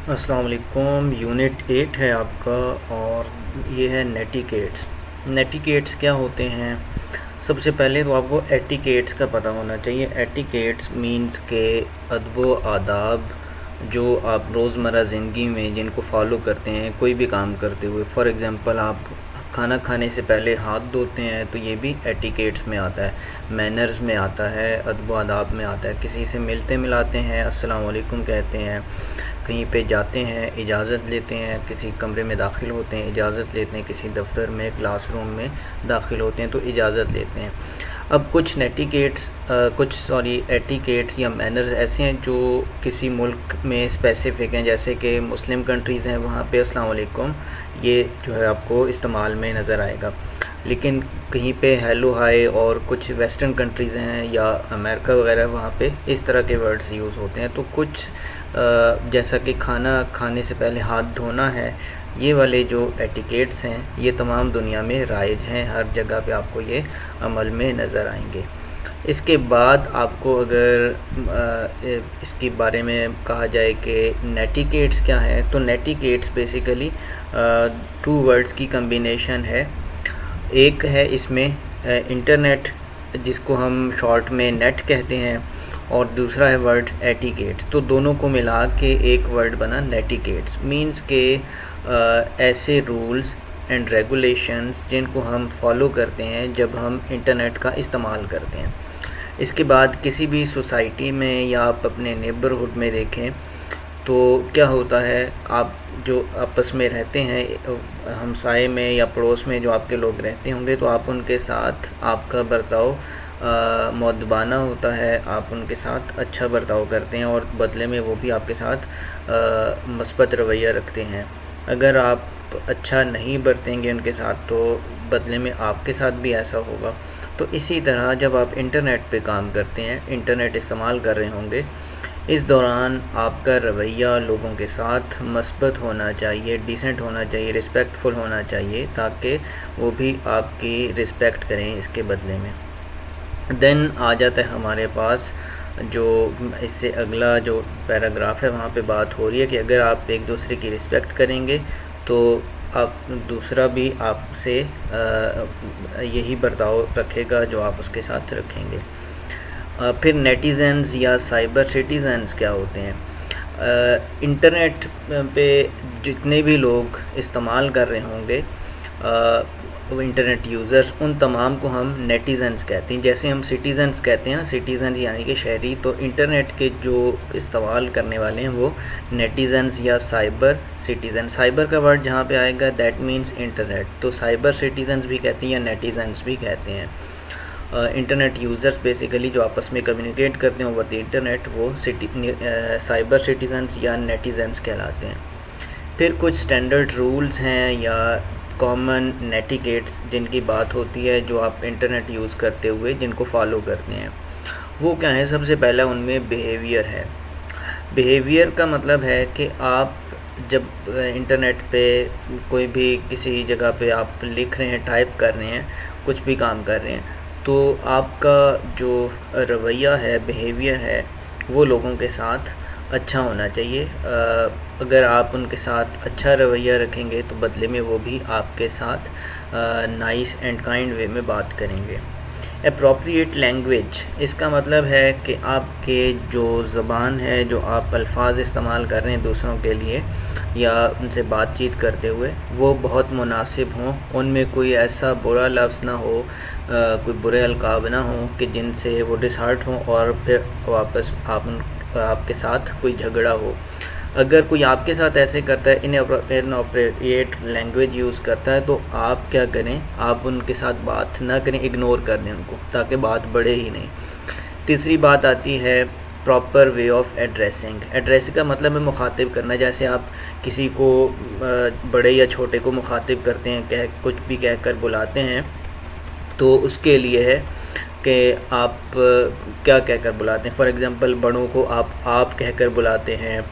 अस्सलाम वालेकुम। यूनिट 8 है आपका और ये है नेटिकेट्स। नेटिकेट्स क्या होते हैं? सबसे पहले तो आपको एटिकेट्स का पता होना चाहिए। एटिकेट्स मींस के अदब व आदाब जो आप रोज़मर्रा ज़िंदगी में जिनको फॉलो करते हैं कोई भी काम करते हुए। फॉर एग्ज़ाम्पल आप खाना खाने से पहले हाथ धोते हैं तो ये भी एटिकेट्स में आता है, मैनर्स में आता है, अदब व आदाब में आता है। किसी से मिलते मिलाते हैं अस्सलाम वालेकुम कहते हैं, कहीं पे जाते हैं इजाज़त लेते हैं, किसी कमरे में दाखिल होते हैं इजाज़त लेते हैं, किसी दफ्तर में क्लासरूम में दाखिल होते हैं तो इजाज़त लेते हैं। अब कुछ एटिकेट्स या मैनर्स ऐसे हैं जो किसी मुल्क में स्पेसिफ़िक हैं, जैसे कि मुस्लिम कंट्रीज़ हैं वहाँ पे अस्सलाम वालेकुम ये जो है आपको इस्तेमाल में नज़र आएगा। लेकिन कहीं पे हेलो हाय और कुछ वेस्टर्न कंट्रीज़ हैं या अमेरिका वगैरह वहाँ पे इस तरह के वर्ड्स यूज़ होते हैं। तो कुछ जैसा कि खाना खाने से पहले हाथ धोना है, ये वाले जो एटिकेट्स हैं ये तमाम दुनिया में राइज हैं, हर जगह पे आपको ये अमल में नज़र आएंगे। इसके बाद आपको अगर इसके बारे में कहा जाए कि नेटिकेट्स क्या है, तो नेटिकेट्स बेसिकली 2 वर्ड्स की कम्बिनेशन है। एक है इसमें इंटरनेट जिसको हम शॉर्ट में नेट कहते हैं, और दूसरा है वर्ड एटिकेट्स। तो दोनों को मिला के एक वर्ड बना नेटिकेट्स। मींस के ऐसे रूल्स एंड रेगुलेशंस जिनको हम फॉलो करते हैं जब हम इंटरनेट का इस्तेमाल करते हैं। इसके बाद किसी भी सोसाइटी में या आप अपने नेबरहुड में देखें तो क्या होता है, आप जो आपस में रहते हैं हमसाए में या पड़ोस में जो आपके लोग रहते होंगे, तो आप उनके साथ आपका बर्ताव मुअद्दबाना होता है, आप उनके साथ अच्छा बर्ताव करते हैं और बदले में वो भी आपके साथ मस्बत रवैया रखते हैं। अगर आप अच्छा नहीं बरतेंगे उनके साथ तो बदले में आपके साथ भी ऐसा होगा। तो इसी तरह जब आप इंटरनेट पे काम करते हैं, इंटरनेट इस्तेमाल कर रहे होंगे, इस दौरान आपका रवैया लोगों के साथ मस्बत होना चाहिए, डिसेंट होना चाहिए, रिस्पेक्टफुल होना चाहिए, ताकि वो भी आपकी रिस्पेक्ट करें इसके बदले में। देन आ जाता है हमारे पास जो इससे अगला जो पैराग्राफ है, वहाँ पे बात हो रही है कि अगर आप एक दूसरे की रिस्पेक्ट करेंगे तो आप दूसरा भी आपसे यही बर्ताव रखेगा जो आप उसके साथ रखेंगे। फिर नेटिज़न्स या साइबर सिटीज़न्स क्या होते हैं? इंटरनेट पे जितने भी लोग इस्तेमाल कर रहे होंगे इंटरनेट यूज़र्स, उन तमाम को हम नेटिज़न्स कहते हैं। जैसे हम सिटीज़न्स कहते हैं ना, सिटीज़न यानी कि शहरी, तो इंटरनेट के जो इस्तेमाल करने वाले हैं वो नेटिज़न्स या साइबर सिटीज़न। साइबर का वर्ड जहाँ पे आएगा दैट मीन्स इंटरनेट, तो साइबर सिटीज़न्स भी कहते हैं या नेटिज़न्स भी कहते हैं। इंटरनेट यूज़र्स बेसिकली जो आपस में कम्युनिकेट करते हैं ओवर द इंटरनेट, वो साइबर सिटीज़न्स या नेटिज़न्स कहलाते हैं। फिर कुछ स्टैंडर्ड रूल्स हैं या कॉमन नेटिकेट्स जिनकी बात होती है जो आप इंटरनेट यूज़ करते हुए जिनको फॉलो करते हैं, वो क्या है? सबसे पहला उनमें बिहेवियर है। बिहेवियर का मतलब है कि आप जब इंटरनेट पे कोई भी किसी जगह पे आप लिख रहे हैं, टाइप कर रहे हैं, कुछ भी काम कर रहे हैं, तो आपका जो रवैया है, बिहेवियर है, वो लोगों के साथ अच्छा होना चाहिए। अगर आप उनके साथ अच्छा रवैया रखेंगे तो बदले में वो भी आपके साथ नाइस एंड काइंड वे में बात करेंगे। एप्रोप्रिएट लैंग्वेज, इसका मतलब है कि आपके जो ज़बान है, जो आप अल्फाज इस्तेमाल कर रहे हैं दूसरों के लिए या उनसे बातचीत करते हुए, वो बहुत मुनासिब हों, उनमें कोई ऐसा बुरा लफ्ज़ ना हो, कोई बुरे अलकाब ना हो कि जिनसे वो डिसहार्ट हों और फिर वापस आपके साथ कोई झगड़ा हो। अगर कोई आपके साथ ऐसे करता है, इनअप्रोप्रिएट लैंग्वेज यूज़ करता है, तो आप क्या करें? आप उनके साथ बात ना करें, इग्नोर कर दें उनको, ताकि बात बढ़े ही नहीं। तीसरी बात आती है proper way of addressing. Addressing का मतलब है मुखातिब करना। जैसे आप किसी को बड़े या छोटे को मुखातिब करते हैं, कुछ भी कहकर बुलाते हैं, तो उसके लिए है कि आप क्या कहकर बुलाते हैं। फॉर एग्ज़ाम्पल बड़ों को आप कहकर बुलाते हैं,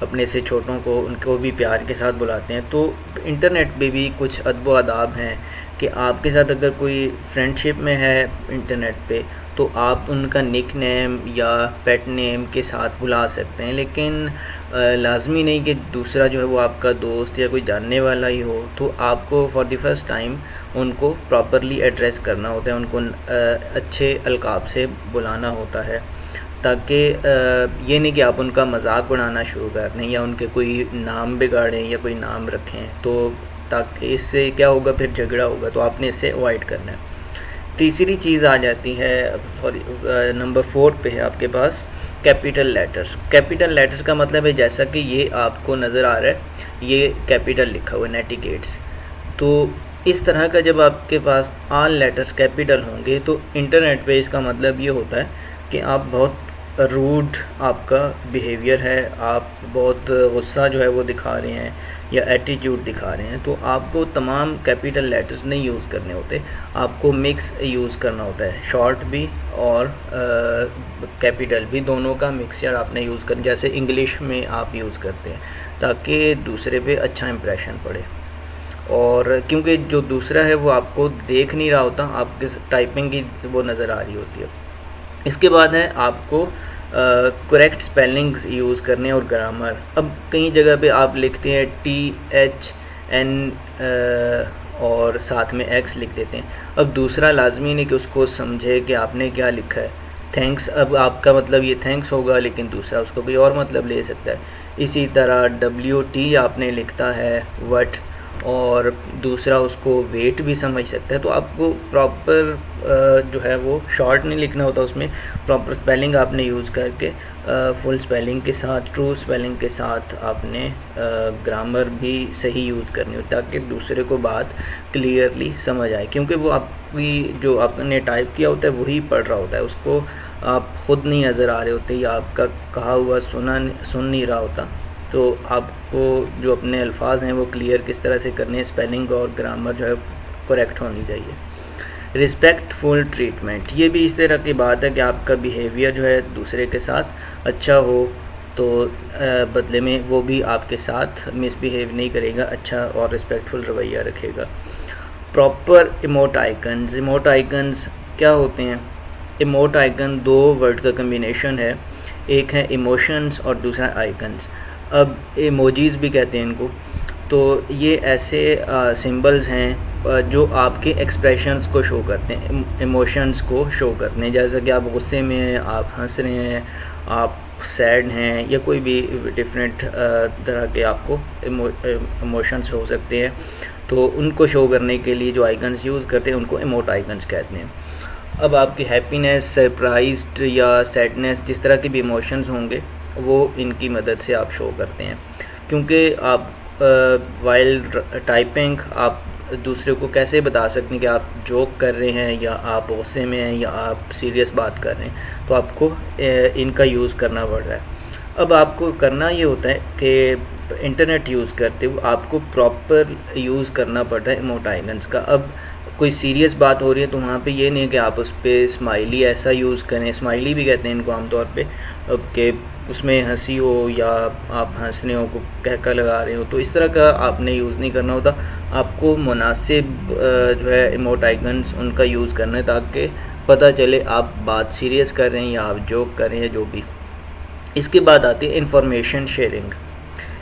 अपने से छोटों को उनको भी प्यार के साथ बुलाते हैं। तो इंटरनेट पे भी कुछ अदब व आदाब हैं कि आपके साथ अगर कोई फ्रेंडशिप में है इंटरनेट पे, तो आप उनका निक नेम या पेट नेम के साथ बुला सकते हैं, लेकिन लाजमी नहीं कि दूसरा जो है वो आपका दोस्त या कोई जानने वाला ही हो। तो आपको फॉर द फर्स्ट टाइम उनको प्रॉपरली एड्रेस करना होता है, उनको अच्छे अलकाब से बुलाना होता है, ताकि ये नहीं कि आप उनका मजाक उड़ाना शुरू कर दें या उनके कोई नाम बिगाड़ें या कोई नाम रखें, तो ताकि इससे क्या होगा, फिर झगड़ा होगा। तो आपने इससे अवॉइड करना है। तीसरी चीज़ आ जाती है, सॉरी नंबर 4 पे है आपके पास कैपिटल लेटर्स। कैपिटल लेटर्स का मतलब है जैसा कि ये आपको नज़र आ रहा है, ये कैपिटल लिखा हुआ है नेटिकेट्स। तो इस तरह का जब आपके पास ऑल लेटर्स कैपिटल होंगे तो इंटरनेट पे इसका मतलब ये होता है कि आप बहुत रूड आपका बिहेवियर है, आप बहुत गुस्सा जो है वो दिखा रहे हैं या एटीट्यूड दिखा रहे हैं। तो आपको तमाम कैपिटल लेटर्स नहीं यूज़ करने होते, आपको मिक्स यूज़ करना होता है, शॉर्ट भी और कैपिटल भी, दोनों का मिक्सचर आपने यूज़ करना, जैसे इंग्लिश में आप यूज़ करते हैं, ताकि दूसरे पे अच्छा इंप्रेशन पड़े। और क्योंकि जो दूसरा है वो आपको देख नहीं रहा होता, आपके टाइपिंग की वो नज़र आ रही होती है। इसके बाद है आपको करेक्ट स्पेलिंग्स यूज़ करने और ग्रामर। अब कई जगह पे आप लिखते हैं THN और साथ में X लिख देते हैं। अब दूसरा लाजमी नहीं कि उसको समझे कि आपने क्या लिखा है। थैंक्स, अब आपका मतलब ये थैंक्स होगा, लेकिन दूसरा उसको कोई और मतलब ले सकता है। इसी तरह WT आपने लिखता है वट, और दूसरा उसको वेट भी समझ सकता है। तो आपको प्रॉपर जो है वो शॉर्ट नहीं लिखना होता, उसमें प्रॉपर स्पेलिंग आपने यूज़ करके फुल स्पेलिंग के साथ, ट्रू स्पेलिंग के साथ आपने ग्रामर भी सही यूज़ करनी होती है, ताकि दूसरे को बात क्लियरली समझ आए। क्योंकि वो आपकी जो आपने टाइप किया होता है वही पढ़ रहा होता है, उसको आप ख़ुद नहीं नज़र आ रहे होते या आपका कहा हुआ सुन नहीं रहा होता। तो आपको जो अपने अल्फाज हैं वो क्लियर किस तरह से करने हैं, स्पेलिंग और ग्रामर जो है करेक्ट होनी चाहिए। रिस्पेक्टफुल ट्रीटमेंट, ये भी इस तरह की बात है कि आपका बिहेवियर जो है दूसरे के साथ अच्छा हो, तो बदले में वो भी आपके साथ मिसबिहेव नहीं करेगा, अच्छा और रिस्पेक्टफुल रवैया रखेगा। Proper emote icons, emote icons क्या होते हैं? इमोट आइकन दो वर्ड का कम्बिनेशन है, एक है इमोशंस और दूसरा आइकन्स। अब इमोजीज़ भी कहते हैं इनको। तो ये ऐसे सिंबल्स हैं जो आपके एक्सप्रेशंस को शो करते हैं, इमोशंस को शो करते हैं। जैसा कि आप गुस्से में हैं, आप हंस रहे हैं, आप सैड हैं, या कोई भी डिफरेंट तरह के आपको इमोशंस हो सकते हैं। तो उनको शो करने के लिए जो आइकन्स यूज़ करते हैं उनको इमोट आइकन्स कहते हैं। अब आपकी हैप्पीनेस, सरप्राइज्ड या सैडनेस, जिस तरह के भी इमोशंस होंगे वो इनकी मदद से आप शो करते हैं। क्योंकि आप वाइल टाइपिंग आप दूसरे को कैसे बता सकते हैं कि आप जोक कर रहे हैं या आप गुस्से में हैं या आप सीरियस बात कर रहे हैं, तो आपको इनका यूज़ करना पड़ रहा है। अब आपको करना ये होता है कि इंटरनेट यूज़ करते हुए आपको प्रॉपर यूज़ करना पड़ता है इमोट आइकन्स का। अब कोई सीरियस बात हो रही है तो वहाँ पे ये नहीं है कि आप उस पर स्माइली ऐसा यूज़ करें, स्माइली भी कहते हैं इनको आमतौर पे, अब के उसमें हंसी हो या आप हंसने हो, को कहका लगा रहे हो, तो इस तरह का आपने यूज़ नहीं करना होता। आपको मुनासिब जो है इमोट आइकन्स उनका यूज़ करना है, ताकि पता चले आप बात सीरियस कर रहे हैं या आप जोक कर रहे हैं, जो भी। इसके बाद आती है इंफॉर्मेशन शेयरिंग।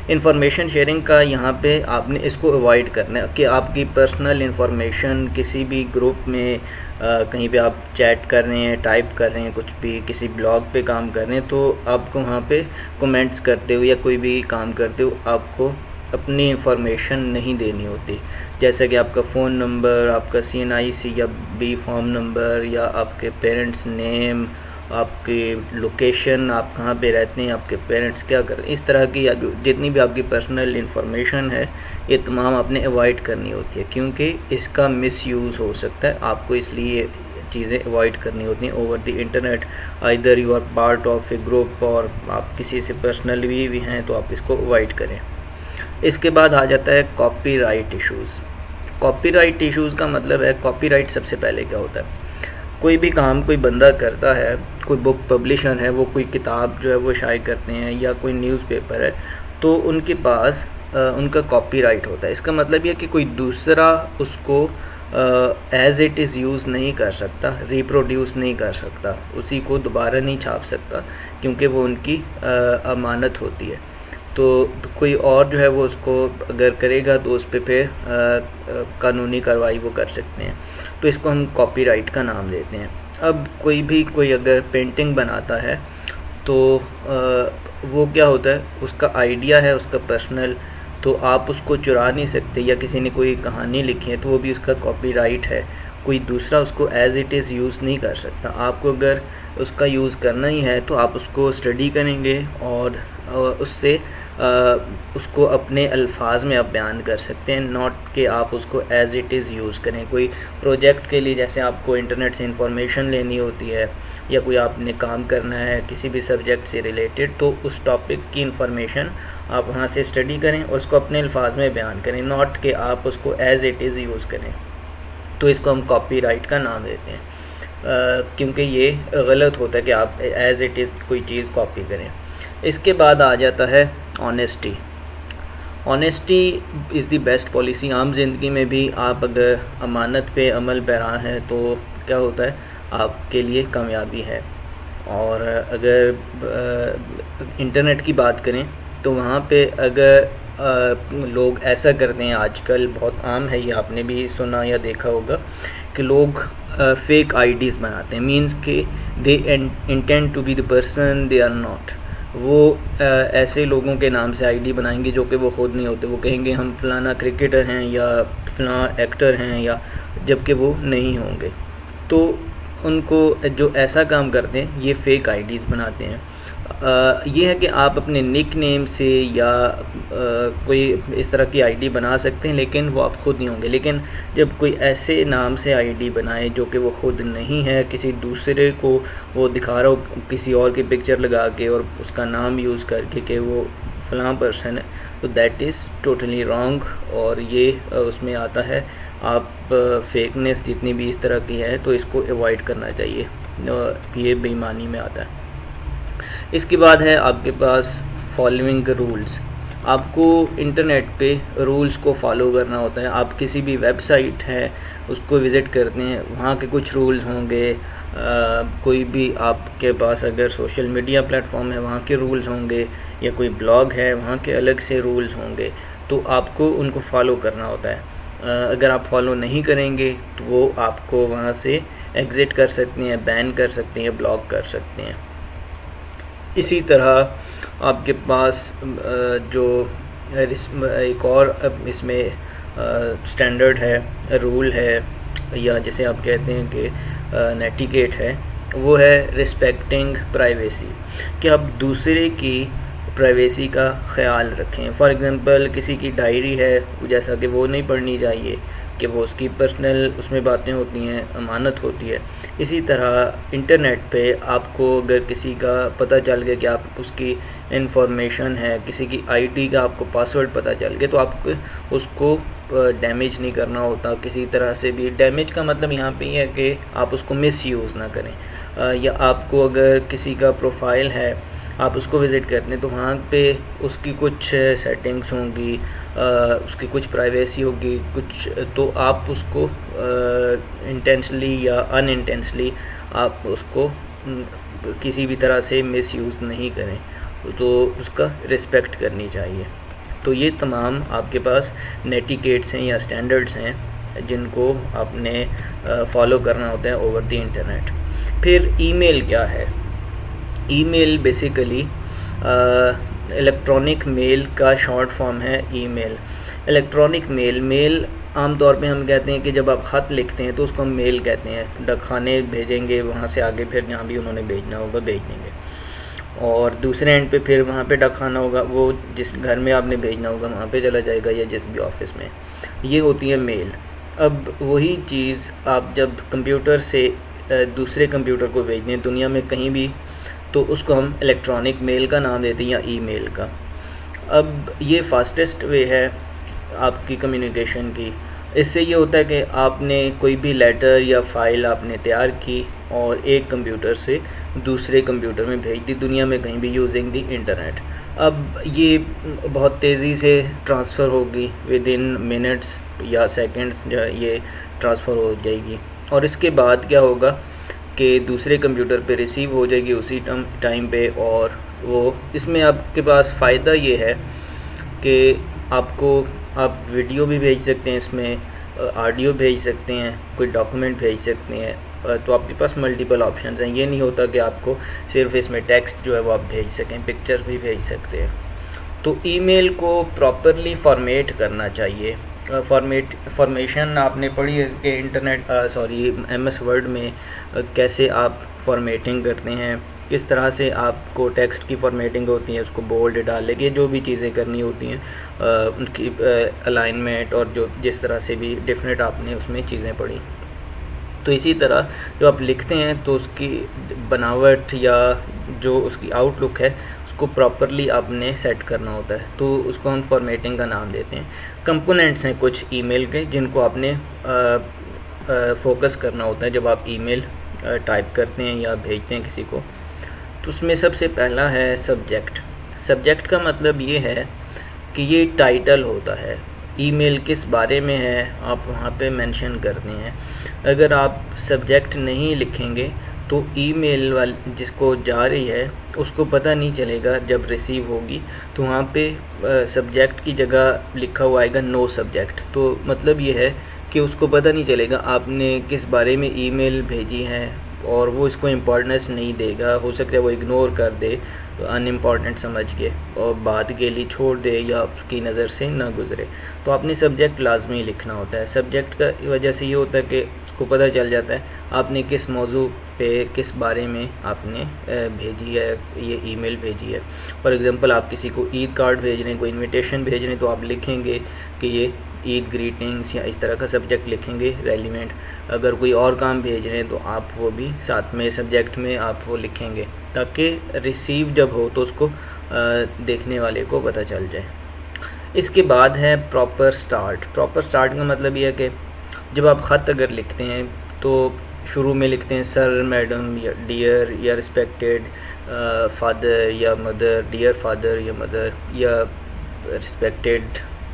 इंफॉर्मेशन शेयरिंग का यहाँ पे आपने इसको अवॉइड करना है कि आपकी पर्सनल इंफॉर्मेशन किसी भी ग्रुप में कहीं पे आप चैट कर रहे हैं, टाइप कर रहे हैं, कुछ भी किसी ब्लॉग पे काम कर रहे हैं, तो आपको वहाँ पे कमेंट्स करते हुए या कोई भी काम करते हुए आपको अपनी इंफॉर्मेशन नहीं देनी होती। जैसे कि आपका फ़ोन नंबर, आपका CNIC या B फॉर्म नंबर, या आपके पेरेंट्स नेम, आपकी लोकेशन, आप कहाँ पे रहते हैं, आपके पेरेंट्स क्या करते हैं, इस तरह की जितनी भी आपकी पर्सनल इंफॉर्मेशन है ये तमाम आपने अवॉइड करनी होती है, क्योंकि इसका मिसयूज़ हो सकता है। आपको इसलिए चीज़ें अवॉइड करनी होती हैं over the internet. Either you are part of a group और आप किसी से पर्सनली भी हैं, तो आप इसको अवॉइड करें। इसके बाद आ जाता है कॉपीराइट इश्यूज़। कॉपीराइट इश्यूज़ का मतलब है, कॉपीराइट सबसे पहले क्या होता है? कोई भी काम कोई बंदा करता है, कोई बुक पब्लिशर है, वो कोई किताब जो है वो शाये करते हैं, या कोई न्यूज़पेपर है, तो उनके पास उनका कॉपीराइट होता है। इसका मतलब ये कि कोई दूसरा उसको एज़ इट इज़ यूज़ नहीं कर सकता, रिप्रोड्यूस नहीं कर सकता, उसी को दोबारा नहीं छाप सकता, क्योंकि वो उनकी अमानत होती है। तो कोई और जो है वो उसको अगर करेगा तो उस पर फिर कानूनी कार्रवाई वो कर सकते हैं। तो इसको हम कॉपीराइट का नाम देते हैं। अब कोई अगर पेंटिंग बनाता है तो वो क्या होता है, उसका आइडिया है, उसका पर्सनल, तो आप उसको चुरा नहीं सकते, या किसी ने कोई कहानी लिखी है तो वो भी उसका कॉपीराइट है, कोई दूसरा उसको एज़ इट इज़ यूज़ नहीं कर सकता। आपको अगर उसका यूज़ करना ही है तो आप उसको स्टडी करेंगे और उससे उसको अपने अल्फाज में आप बयान कर सकते हैं, नॉट कि आप उसको एज़ इट इज़ यूज़ करें। कोई प्रोजेक्ट के लिए जैसे आपको इंटरनेट से इंफॉर्मेशन लेनी होती है या कोई आपने काम करना है किसी भी सब्जेक्ट से रिलेटेड, तो उस टॉपिक की इंफॉर्मेशन आप वहाँ से स्टडी करें और उसको अपने अल्फाज में बयान करें, नॉट कि आप उसको एज़ इट इज़ यूज़ करें। तो इसको हम कॉपीराइट का नाम देते हैं, क्योंकि ये गलत होता है कि आप एज़ इट इज़ कोई चीज़ कॉपी करें। इसके बाद आ जाता है honesty. Honesty is the best policy. आम ज़िंदगी में भी आप अगर अमानत पे अमल पैरा हैं तो क्या होता है, आपके लिए कामयाबी है। और अगर इंटरनेट की बात करें तो वहाँ पे अगर लोग ऐसा करते हैं, आजकल बहुत आम है, ये आपने भी सुना या देखा होगा कि लोग फेक आईडीज़ बनाते हैं, मींस कि they intend to be the person they are not. वो ऐसे लोगों के नाम से आईडी बनाएंगे जो कि वो ख़ुद नहीं होते। वो कहेंगे हम फ़लाना क्रिकेटर हैं या फ़लाना एक्टर हैं, या जबकि वो नहीं होंगे। तो उनको जो ऐसा काम करते हैं ये फ़ेक आईडीज़ बनाते हैं। ये है कि आप अपने निक नेम से या कोई इस तरह की आईडी बना सकते हैं, लेकिन वो आप ख़ुद नहीं होंगे। लेकिन जब कोई ऐसे नाम से आईडी बनाए जो कि वो ख़ुद नहीं है, किसी दूसरे को वो दिखा रहा हो किसी और की पिक्चर लगा के और उसका नाम यूज़ करके कि वो फ़लाँ पर्सन है, तो दैट इज़ टोटली रॉन्ग। और ये उसमें आता है, आप फेकनेस जितनी भी इस तरह की है तो इसको अवॉइड करना चाहिए, ये बेईमानी में आता है। इसके बाद है आपके पास फॉलोइंग रूल्स। आपको इंटरनेट पे रूल्स को फॉलो करना होता है। आप किसी भी वेबसाइट है उसको विज़िट करते हैं, वहाँ के कुछ रूल्स होंगे। कोई भी आपके पास अगर सोशल मीडिया प्लेटफॉर्म है वहाँ के रूल्स होंगे, या कोई ब्लॉग है वहाँ के अलग से रूल्स होंगे, तो आपको उनको फॉलो करना होता है। अगर आप फॉलो नहीं करेंगे तो वो आपको वहाँ से एग्ज़िट कर सकते हैं, बैन कर सकते हैं, ब्लॉक कर सकते हैं। इसी तरह आपके पास जो एक और इसमें स्टैंडर्ड है, रूल है, या जैसे आप कहते हैं कि नेटिकेट है, वो है रिस्पेक्टिंग प्राइवेसी, कि आप दूसरे की प्राइवेसी का ख्याल रखें। फॉर एग्ज़ाम्पल किसी की डायरी है, जैसा कि वो नहीं पढ़नी चाहिए, कि वो उसकी पर्सनल उसमें बातें होती हैं, अमानत होती है। इसी तरह इंटरनेट पे आपको अगर किसी का पता चल गया कि आप उसकी इंफॉर्मेशन है, किसी की आईडी का आपको पासवर्ड पता चल गया, तो आपको उसको डैमेज नहीं करना होता किसी तरह से भी। डैमेज का मतलब यहाँ पे ये है कि आप उसको मिसयूज़ ना करें। या आपको अगर किसी का प्रोफाइल है, आप उसको विज़िट करते हैं, तो वहाँ पे उसकी कुछ सेटिंग्स होंगी, उसकी कुछ प्राइवेसी होगी कुछ, तो आप उसको इंटेंशनली या अनइंटेंशनली आप उसको किसी भी तरह से मिसयूज़ नहीं करें, तो उसका रिस्पेक्ट करनी चाहिए। तो ये तमाम आपके पास नेटिकेट्स हैं या स्टैंडर्ड्स हैं जिनको आपने फॉलो करना होता है ओवर द इंटरनेट। फिर ईमेल क्या है? ईमेल बेसिकली इलेक्ट्रॉनिक मेल का शॉर्ट फॉर्म है ईमेल। इलेक्ट्रॉनिक मेल आमतौर पे हम कहते हैं कि जब आप ख़त लिखते हैं तो उसको हम मेल कहते हैं। डाकखाने भेजेंगे, वहाँ से आगे फिर जहाँ भी उन्होंने भेजना होगा भेज देंगे, और दूसरे एंड पे फिर वहाँ पे डाकखाना होगा, वो जिस घर में आपने भेजना होगा वहाँ पे चला जाएगा, या जिस भी ऑफिस में। ये होती है मेल। अब वही चीज़ आप जब कंप्यूटर से दूसरे कंप्यूटर को भेजते हैं दुनिया में कहीं भी, तो उसको हम इलेक्ट्रॉनिक मेल का नाम देते हैं या ईमेल का। अब ये फास्टेस्ट वे है आपकी कम्युनिकेशन की। इससे ये होता है कि आपने कोई भी लेटर या फाइल आपने तैयार की और एक कंप्यूटर से दूसरे कंप्यूटर में भेज दी, दुनिया में कहीं भी यूजिंग दी इंटरनेट। अब ये बहुत तेज़ी से ट्रांसफ़र होगी, विद इन मिनट्स या सेकंड्स ये ट्रांसफ़र हो जाएगी और इसके बाद क्या होगा कि दूसरे कंप्यूटर पे रिसीव हो जाएगी उसी टाइम पे। और वो इसमें आपके पास फ़ायदा ये है कि आप वीडियो भी भेज सकते हैं, इसमें ऑडियो भेज सकते हैं, कोई डॉक्यूमेंट भेज सकते हैं। तो आपके पास मल्टीपल ऑप्शंस हैं। ये नहीं होता कि आपको सिर्फ इसमें टेक्स्ट जो है वो आप भेज सकें, पिक्चर्स भी भेज सकते हैं। तो ईमेल को प्रॉपरली फॉर्मेट करना चाहिए। फॉर्मेशन आपने पढ़ी है कि MS वर्ड में कैसे आप फॉर्मेटिंग करते हैं, किस तरह से आपको टेक्स्ट की फॉर्मेटिंग होती है, उसको बोल्ड डालने के जो भी चीज़ें करनी होती हैं, उनकी अलाइनमेंट और जो जिस तरह से भी डेफिनेट आपने उसमें चीज़ें पढ़ी। तो इसी तरह जो आप लिखते हैं तो उसकी बनावट या जो उसकी आउटलुक है उसको प्रॉपरली आपने सेट करना होता है। तो उसको हम फॉर्मेटिंग का नाम देते हैं। कंपोनेंट्स हैं कुछ ईमेल के जिनको आपने फोकस करना होता है जब आप ईमेल टाइप करते हैं या भेजते हैं किसी को। तो उसमें सबसे पहला है सब्जेक्ट। सब्जेक्ट का मतलब ये है कि ये टाइटल होता है, ईमेल किस बारे में है आप वहाँ पे मेंशन करते हैं। अगर आप सब्जेक्ट नहीं लिखेंगे तो ईमेल वाले जिसको जा रही है उसको पता नहीं चलेगा। जब रिसीव होगी तो वहाँ पे सब्जेक्ट की जगह लिखा हुआ आएगा नो सब्जेक्ट। तो मतलब ये है कि उसको पता नहीं चलेगा आपने किस बारे में ईमेल भेजी है और वो इसको इम्पोर्टेंस नहीं देगा। हो सकता है वो इग्नोर कर दे अनइम्पॉर्टेंट समझ के और बात के लिए छोड़ दे या उसकी नज़र से ना गुजरे। तो आपने सब्जेक्ट लाजमी लिखना होता है। सब्जेक्ट का वजह से ये होता है कि उसको पता चल जाता है आपने किस मौजू पे किस बारे में आपने भेजी है, ये ईमेल भेजी है। फॉर एग्ज़ाम्पल आप किसी को ईद कार्ड भेज रहे हैं, कोई इन्विटेशन भेज रहे हैं, तो आप लिखेंगे कि ये ईद ग्रीटिंग्स या इस तरह का सब्जेक्ट लिखेंगे रेलिवेंट। अगर कोई और काम भेज रहे हैं तो आप वो भी साथ में सब्जेक्ट में आप वो लिखेंगे ताकि रिसीव जब हो तो उसको देखने वाले को पता चल जाए। इसके बाद है प्रॉपर स्टार्ट। प्रॉपर स्टार्ट का मतलब ये है कि जब आप ख़त अगर लिखते हैं तो शुरू में लिखते हैं सर, मैडम या डियर या रिस्पेक्टेड फादर या मदर, डियर फादर या मदर या रिस्पेक्टेड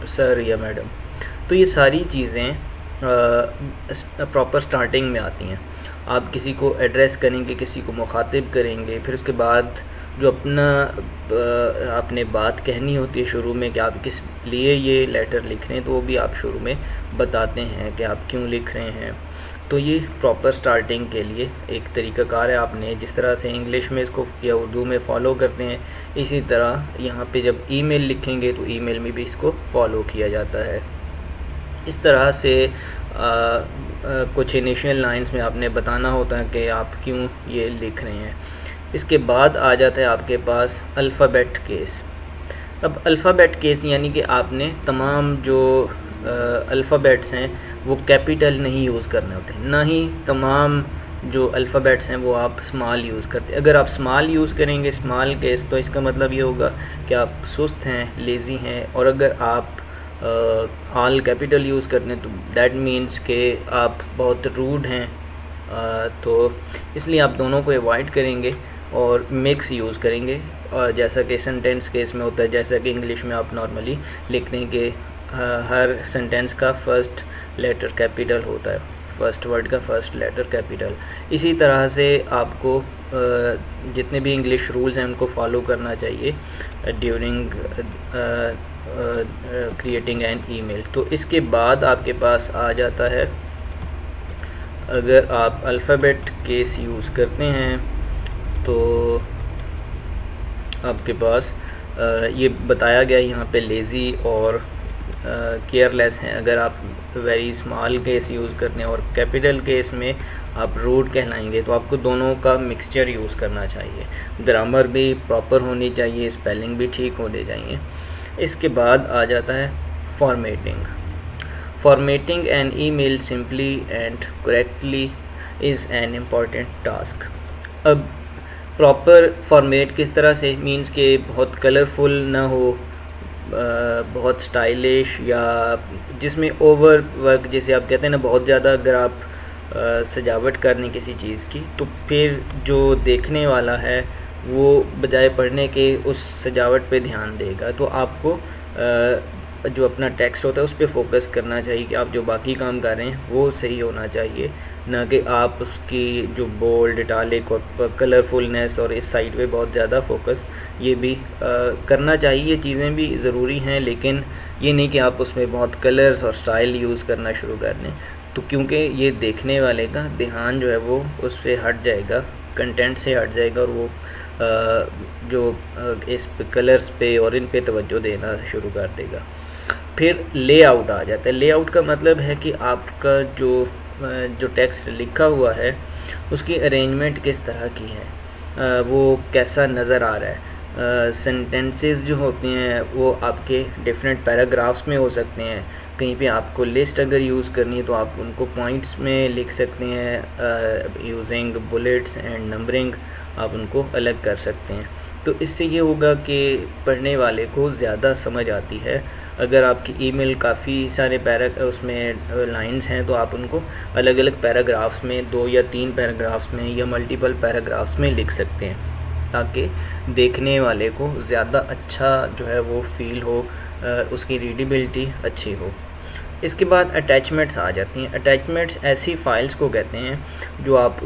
सर या मैडम। तो ये सारी चीज़ें प्रॉपर स्टार्टिंग में आती हैं। आप किसी को एड्रेस करेंगे, किसी को मुखातिब करेंगे, फिर उसके बाद जो आपने बात कहनी होती है शुरू में कि आप किस लिए ये लेटर लिख रहे हैं, तो वो भी आप शुरू में बताते हैं कि आप क्यों लिख रहे हैं। तो ये प्रॉपर स्टार्टिंग के लिए एक तरीक़ाकार है। आपने जिस तरह से इंग्लिश में इसको या उर्दू में फ़ॉलो करते हैं, इसी तरह यहाँ पे जब ईमेल लिखेंगे तो ईमेल में भी इसको फॉलो किया जाता है। इस तरह से कुछ इनिशियल लाइंस में आपने बताना होता है कि आप क्यों ये लिख रहे हैं। इसके बाद आ जाता है आपके पास अल्फ़ाबेट केस। अब अल्फ़ाबेट केस यानी कि आपने तमाम जो अल्फ़ाबेट्स हैं वो कैपिटल नहीं यूज़ करने होते, ना ही तमाम जो अल्फ़ाबेट्स हैं वो आप स्मॉल यूज़ करते हैं। अगर आप स्मॉल यूज़ करेंगे स्मॉल केस तो इसका मतलब ये होगा कि आप सुस्त हैं, लेज़ी हैं। और अगर आप ऑल कैपिटल यूज़ करते हैं तो दैट मीन्स कि आप बहुत रूड हैं। तो इसलिए आप दोनों को अवॉइड करेंगे और मिक्स यूज़ करेंगे। और जैसा कि सेंटेंस केस में होता है, जैसा कि इंग्लिश में आप नॉर्मली लिखते हैं कि हर सेंटेंस का फर्स्ट लेटर कैपिटल होता है, फर्स्ट वर्ड का फर्स्ट लेटर कैपिटल। इसी तरह से आपको जितने भी इंग्लिश रूल्स हैं उनको फॉलो करना चाहिए ड्यूरिंग क्रिएटिंग एन ईमेल। तो इसके बाद आपके पास आ जाता है, अगर आप अल्फ़ाबेट केस यूज़ करते हैं तो आपके पास ये बताया गया यहाँ पे लेज़ी और केयरलेस हैं। अगर आप वेरी स्मॉल केस यूज़ करते हैं और कैपिटल केस में आप रूड कहलाएंगे, तो आपको दोनों का मिक्सचर यूज़ करना चाहिए। ग्रामर भी प्रॉपर होनी चाहिए, स्पेलिंग भी ठीक होने चाहिए। इसके बाद आ जाता है formatting. Formatting an email simply and correctly is an important task. अब प्रॉपर फॉर्मेट किस तरह से मीन्स कि बहुत कलरफुल ना हो, बहुत स्टाइलिश या जिसमें ओवर वर्क जैसे आप कहते हैं ना, बहुत ज़्यादा अगर आप सजावट करनी किसी चीज़ की तो फिर जो देखने वाला है वो बजाय पढ़ने के उस सजावट पे ध्यान देगा। तो आपको जो अपना टेक्स्ट होता है उस पर फोकस करना चाहिए कि आप जो बाकी काम कर रहे हैं वो सही होना चाहिए, ना कि आप उसकी जो बोल्ड, इटालिक और कलरफुलनेस और इस साइड पे बहुत ज़्यादा फोकस ये भी करना चाहिए। ये चीज़ें भी ज़रूरी हैं, लेकिन ये नहीं कि आप उसमें बहुत कलर्स और स्टाइल यूज़ करना शुरू कर दें, तो क्योंकि ये देखने वाले का ध्यान जो है वो उस पर हट जाएगा, कंटेंट से हट जाएगा, और वो इस कलर्स पे और इन पे तवज्जो देना शुरू कर देगा। फिर लेआउट आ जाता है। लेआउट का मतलब है कि आपका जो टेक्स्ट लिखा हुआ है उसकी अरेंजमेंट किस तरह की है, वो कैसा नज़र आ रहा है। सेंटेंसेस जो होते हैं वो आपके डिफरेंट पैराग्राफ्स में हो सकते हैं, कहीं पे आपको लिस्ट अगर यूज़ करनी है तो आप उनको पॉइंट्स में लिख सकते हैं, यूजिंग बुलेट्स एंड नंबरिंग आप उनको अलग कर सकते हैं। तो इससे ये होगा कि पढ़ने वाले को ज़्यादा समझ आती है। अगर आपकी ईमेल काफ़ी सारे उसमें लाइंस हैं तो आप उनको अलग अलग पैराग्राफ्स में, 2 या 3 पैराग्राफ्स में या मल्टीपल पैराग्राफ्स में लिख सकते हैं, ताकि देखने वाले को ज़्यादा अच्छा जो है वो फील हो, उसकी रीडेबिलिटी अच्छी हो। इसके बाद अटैचमेंट्स आ जाती हैं। अटैचमेंट्स ऐसी फ़ाइल्स को कहते हैं जो आप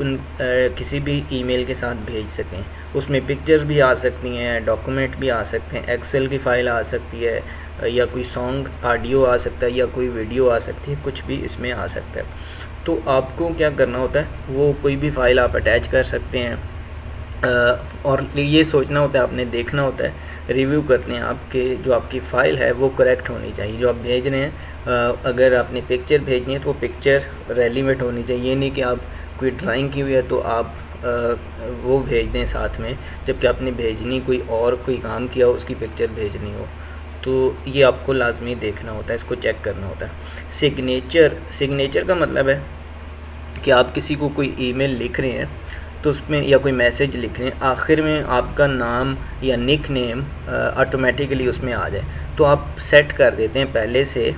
किसी भी ईमेल के साथ भेज सकें। उसमें पिक्चर्स भी आ सकती हैं, डॉक्यूमेंट भी आ सकते हैं, एक्सेल की फ़ाइल आ सकती है, या कोई सॉन्ग ऑडियो आ सकता है, या कोई वीडियो आ सकती है, कुछ भी इसमें आ सकता है। तो आपको क्या करना होता है, वो कोई भी फ़ाइल आप अटैच कर सकते हैं, और ये सोचना होता है, आपने देखना होता है, रिव्यू करते हैं आपके जो आपकी फ़ाइल है वो करेक्ट होनी चाहिए। जो आप भेज रहे हैं, अगर आपने पिक्चर भेजनी है तो वो पिक्चर रेलिवेंट होनी चाहिए। ये नहीं कि आप कोई ड्राइंग की हुई है तो आप वो भेज दें साथ में, जबकि आपने भेजनी कोई काम किया हो, उसकी पिक्चर भेजनी हो। तो ये आपको लाजमी देखना होता है, इसको चेक करना होता है। सिग्नेचर का मतलब है कि आप किसी को कोई ईमेल लिख रहे हैं तो उसमें, या कोई मैसेज लिख रहे हैं, आखिर में आपका नाम या निक नेम ऑटोमेटिकली उसमें आ जाए, तो आप सेट कर देते हैं पहले से,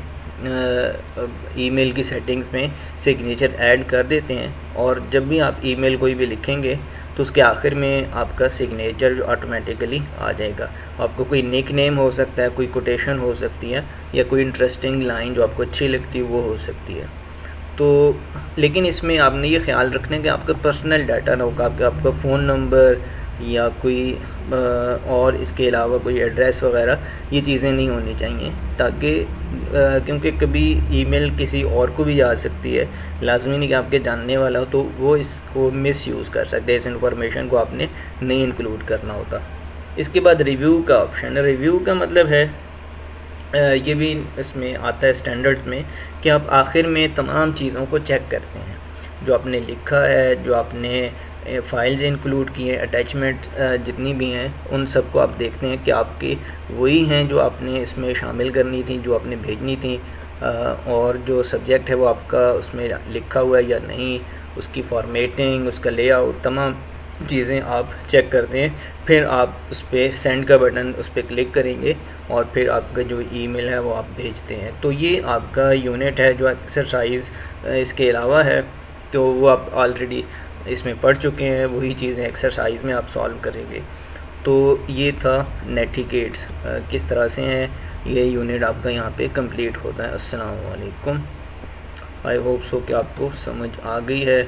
ईमेल की सेटिंग्स में सिग्नेचर ऐड कर देते हैं, और जब भी आप ईमेल कोई भी लिखेंगे तो उसके आखिर में आपका सिग्नेचर ऑटोमेटिकली आ जाएगा। आपको कोई निक नेम हो सकता है, कोई कोटेशन हो सकती है, या कोई इंटरेस्टिंग लाइन जो आपको अच्छी लगती है वो हो सकती है। तो लेकिन इसमें आपने ये ख्याल रखना है कि आपका पर्सनल डाटा ना होगा, आपका फ़ोन नंबर या कोई और इसके अलावा कोई एड्रेस वगैरह, ये चीज़ें नहीं होनी चाहिए, ताकि क्योंकि कभी ईमेल किसी और को भी जा सकती है, लाजमी नहीं कि आपके जानने वाला हो, तो वो इसको मिस यूज़ कर सकते हैं। इस इंफॉर्मेशन को आपने नहीं इंक्लूड करना होता। इसके बाद रिव्यू का ऑप्शन है। रिव्यू का मतलब है, ये भी इसमें आता है स्टैंडर्ड्स में, कि आप आखिर में तमाम चीज़ों को चेक करते हैं, जो आपने लिखा है, जो आपने फाइल्स इंक्लूड की हैं, अटैचमेंट जितनी भी हैं, उन सबको आप देखते हैं कि आपकी वही हैं जो आपने इसमें शामिल करनी थी, जो आपने भेजनी थी, और जो सब्जेक्ट है वो आपका उसमें लिखा हुआ है या नहीं, उसकी फॉर्मेटिंग, उसका लेआउट, तमाम चीज़ें आप चेक करते हैं। फिर आप उस पर सेंड का बटन उस पर क्लिक करेंगे और फिर आपका जो ईमेल है वो आप भेजते हैं। तो ये आपका यूनिट है जो एक्सरसाइज इसके अलावा है, तो वो आप ऑलरेडी इसमें पढ़ चुके हैं, वही चीज़ें एक्सरसाइज में आप सॉल्व करेंगे। तो ये था नेटिकेट्स किस तरह से हैं, ये यूनिट आपका यहाँ पे कंप्लीट होता है। अस्सलाम वालेकुम। आई होप सो कि आपको समझ आ गई है।